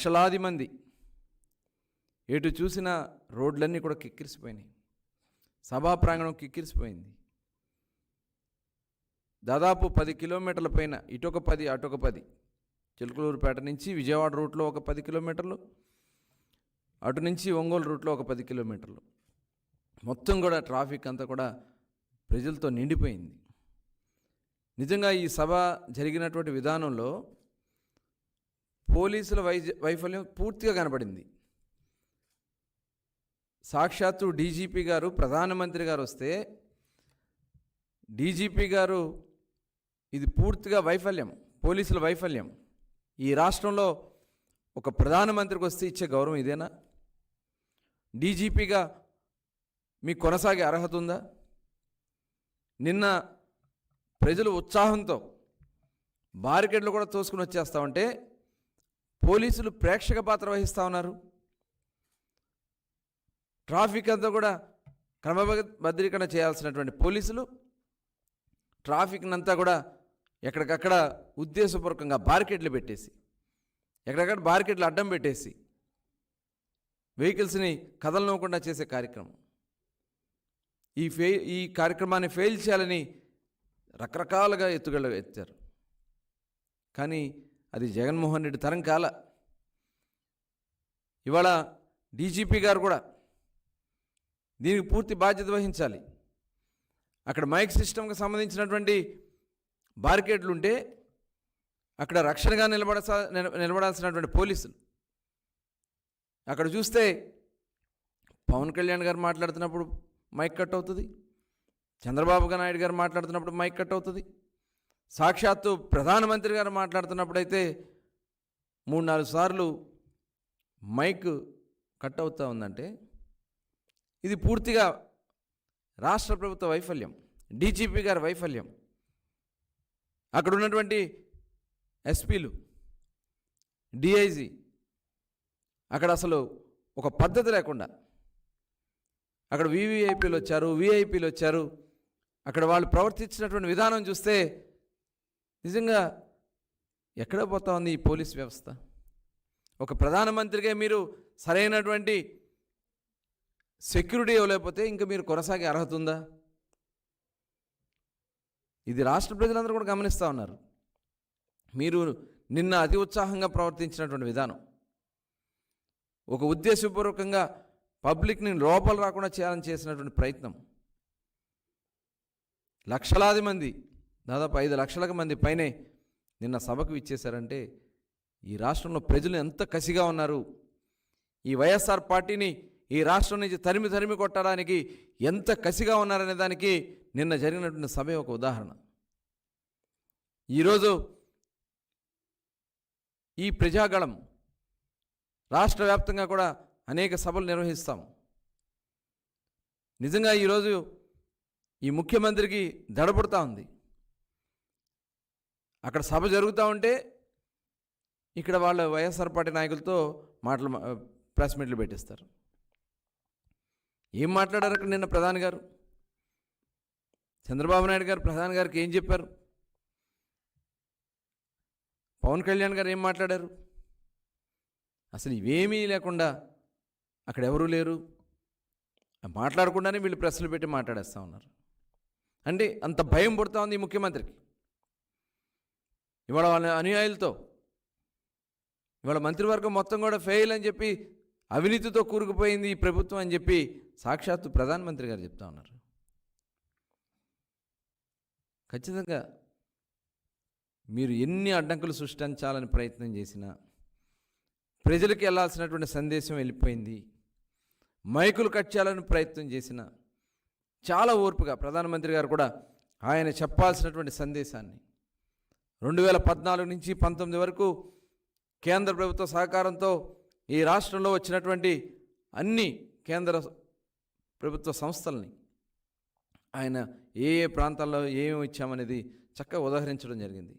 లక్షలాది మంది, ఎటు చూసినా రోడ్లన్నీ కూడా కిక్కిరిసిపోయినాయి, సభా ప్రాంగణం కిక్కిరిసిపోయింది. దాదాపు 10 కిలోమీటర్ల పైన, ఇటొక 10 అటొక 10, చిలుకలూరుపేట నుంచి విజయవాడ రూట్లో ఒక 10 కిలోమీటర్లు, అటు నుంచి ఒంగోలు రూట్లో ఒక 10 కిలోమీటర్లు, మొత్తం కూడా ట్రాఫిక్ అంతా కూడా ప్రజలతో నిండిపోయింది. నిజంగా ఈ సభ జరిగినటువంటి విధానంలో పోలీసుల వైఫల్యం పూర్తిగా కనబడింది. సాక్షాత్తు డీజీపీ గారు, ప్రధానమంత్రి గారు వస్తే డీజీపీ గారు ఇది పూర్తిగా వైఫల్యం, పోలీసుల వైఫల్యం. ఈ రాష్ట్రంలో ఒక ప్రధానమంత్రికి వస్తే ఇచ్చే గౌరవం ఇదేనా? డీజీపీగా మీకు కొనసాగే అర్హత ఉందా? నిన్న ప్రజలు ఉత్సాహంతో బారికేడ్లు కూడా తోసుకుని వచ్చేస్తామంటే పోలీసులు ప్రేక్షక పాత్ర వహిస్తూ ఉన్నారు. ట్రాఫిక్ అంతా కూడా క్రమబద్ధీకరణ చేయాల్సినటువంటి పోలీసులు ట్రాఫిక్ని అంతా కూడా ఎక్కడికక్కడ ఉద్దేశపూర్వకంగా బారికేడ్లు పెట్టేసి, ఎక్కడికక్కడ బారికేడ్లు అడ్డం పెట్టేసి వెహికల్స్ని కదలనివ్వకుండా చేసే కార్యక్రమం. ఈ కార్యక్రమాన్ని ఫెయిల్ చేయాలని రకరకాలుగా ఎత్తారు. కానీ అది జగన్మోహన్ రెడ్డి తరం కాల. ఇవాళ డీజీపీ గారు కూడా దీనికి పూర్తి బాధ్యత వహించాలి. అక్కడ మైక్ సిస్టమ్కి సంబంధించినటువంటి బారికేడ్లు ఉంటే అక్కడ రక్షణగా నిలబడాల్సినటువంటి పోలీసులు అక్కడ చూస్తే పవన్ కళ్యాణ్ గారు మాట్లాడుతున్నప్పుడు మైక్ కట్ అవుతుంది, చంద్రబాబు నాయుడు గారు మాట్లాడుతున్నప్పుడు మైక్ కట్ అవుతుంది, సాక్షాత్తు ప్రధానమంత్రి గారు మాట్లాడుతున్నప్పుడైతే 3-4 సార్లు మైక్ కట్ అవుతూ ఉందంటే ఇది పూర్తిగా రాష్ట్ర ప్రభుత్వ వైఫల్యం, డీజీపీ గారి వైఫల్యం. అక్కడ ఉన్నటువంటి ఎస్పీలు, డిఐజీ అక్కడ అసలు ఒక పద్ధతి లేకుండా, అక్కడ వివిఐపీలు వచ్చారు, విఐపీలు వచ్చారు. అక్కడ వాళ్ళు ప్రవర్తించినటువంటి విధానం చూస్తే నిజంగా ఎక్కడ పోతా ఉంది ఈ పోలీస్ వ్యవస్థ? ఒక ప్రధానమంత్రిగా మీరు సరైనటువంటి సెక్యూరిటీ ఇవ్వలేకపోతే ఇంకా మీరు కొనసాగే అర్హత ఉందా? ఇది రాష్ట్ర ప్రజలందరూ కూడా గమనిస్తూ ఉన్నారు. మీరు నిన్న అతి ఉత్సాహంగా ప్రవర్తించినటువంటి విధానం, ఒక ఉద్దేశపూర్వకంగా పబ్లిక్ని లోపల రాకుండా చేయాలని చేసినటువంటి ప్రయత్నం, లక్షలాది మంది, దాదాపు 5 లక్షల మంది పైనే నిన్న సభకు ఇచ్చేశారంటే ఈ రాష్ట్రంలో ప్రజలు ఎంత కసిగా ఉన్నారు, ఈ వైఎస్ఆర్ పార్టీని ఈ రాష్ట్రం నుంచి తరిమి కొట్టడానికి ఎంత కసిగా ఉన్నారనే దానికి నిన్న జరిగినటువంటి సభ ఒక ఉదాహరణ. ఈరోజు ఈ ప్రజాగళం రాష్ట్ర వ్యాప్తంగా కూడా అనేక సభలు నిర్వహిస్తాం. నిజంగా ఈరోజు ఈ ముఖ్యమంత్రికి దడపడుతూ ఉంది. అక్కడ సభ జరుగుతూ ఉంటే ఇక్కడ వాళ్ళ వైఎస్ఆర్ పార్టీ నాయకులతో ప్రెస్ మీట్లు పెట్టిస్తారు. ఏం మాట్లాడారు అక్కడ నిన్న ప్రధాని గారు? చంద్రబాబు నాయుడు గారు ప్రధాని గారికి ఏం చెప్పారు? పవన్ కళ్యాణ్ గారు ఏం మాట్లాడారు? అసలు ఇవేమీ లేకుండా అక్కడ ఎవరూ లేరు, మాట్లాడకుండానే వీళ్ళు ప్రెస్లు పెట్టి మాట్లాడేస్తూ ఉన్నారు. అంటే అంత భయం పుడతా ఉంది ఈ ముఖ్యమంత్రికి. ఇవాళ వాళ్ళ అనుయాయులతో ఇవాళ మంత్రివర్గం మొత్తం కూడా ఫెయిల్ అని చెప్పి, అవినీతితో కూరుకుపోయింది ఈ ప్రభుత్వం అని చెప్పి సాక్షాత్తు ప్రధానమంత్రి గారు చెప్తా ఉన్నారు. ఖచ్చితంగా మీరు ఎన్ని అడ్డంకులు సృష్టించాలని ప్రయత్నం చేసినా ప్రజలకు వెళ్ళాల్సినటువంటి సందేశం వెళ్ళిపోయింది. మైకులు కట్ చేయాలని ప్రయత్నం చేసినా చాలా ఓర్పుగా ప్రధానమంత్రి గారు కూడా ఆయన చెప్పాల్సినటువంటి సందేశాన్ని 2014 నుంచి 19 వరకు కేంద్ర ప్రభుత్వ సహకారంతో ఈ రాష్ట్రంలో వచ్చినటువంటి అన్ని కేంద్ర ప్రభుత్వ సంస్థల్ని ఆయన ఏ ప్రాంతాల్లో ఏమేమి ఇచ్చామనేది చక్కగా ఉదాహరించడం జరిగింది.